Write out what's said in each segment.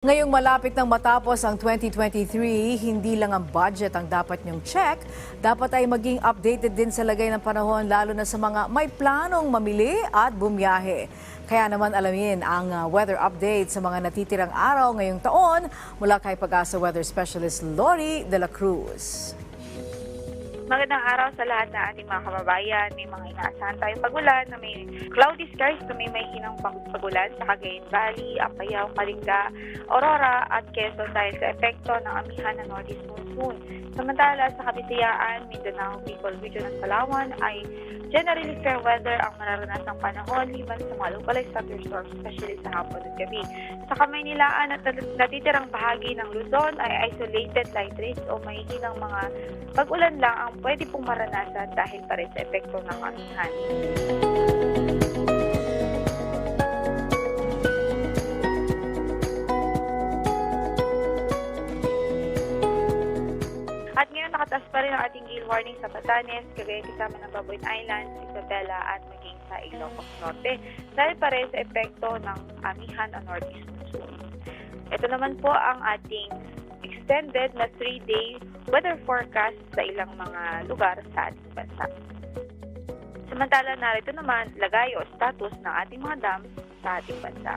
Ngayong malapit nang matapos ang 2023, hindi lang ang budget ang dapat niyong check, dapat ay maging updated din sa lagay ng panahon lalo na sa mga may planong mamili at bumiyahe. Kaya naman alamin ang weather update sa mga natitirang araw ngayong taon mula kay Pag-asa Weather Specialist Lori de la Cruz. Magandang araw sa lahat ng ating mga kababayan. May mga inaasahan tayong pagulan na may cloudy skies na may hinang pagulan sa Cagayan Valley, Apayao, Kalinga, Aurora at Quezon dahil sa epekto ng amihan ng Northeast Monsoon. Samantala sa Kabisayaan, Mindanao, Bicol Region at Palawan ay generally fair weather ang mararanasang panahon liban sa mga localized thunderstorms, especially sa hapon at gabi. Sa Kamaynilaan at natitirang bahagi ng Luzon ay isolated light rains o mahihinang mga pag-ulan lang ang pwede pong maranasan dahil pa rin sa epekto ng amihan. At ngayon nakataas pa rin ang ating gale warning sa Batanes, Cagayan kasama ng Babuyan Islands, Isabela at maging sa Ilocos Norte dahil pa rin sa epekto ng amihan o Northeast Monsoon. Ito naman po ang ating extended na 3-day weather forecast sa ilang mga lugar sa ating bansa. Samantala narito naman lagay o status ng ating mga dams sa ating bansa.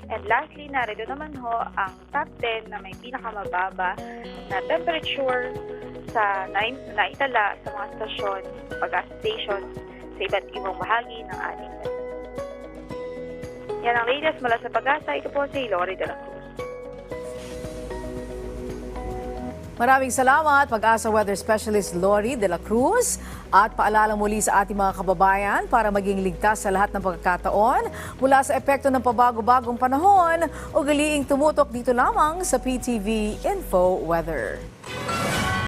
And lastly, narito naman ho ang top 10 na may pinakamababa na temperature sa naitala sa mga stasyon, pag-gas stations sa iba't ibang bahagi ng ating bansa. Yan ang latest mula sa Pag-asa. Ito po si Lori de la Cruz. Maraming salamat, Pag-asa Weather Specialist Lori de la Cruz. At paalala muli sa ating mga kababayan para maging ligtas sa lahat ng pagkakataon mula sa epekto ng pabago-bagong panahon, ugaliing tumutok dito lamang sa PTV Info Weather.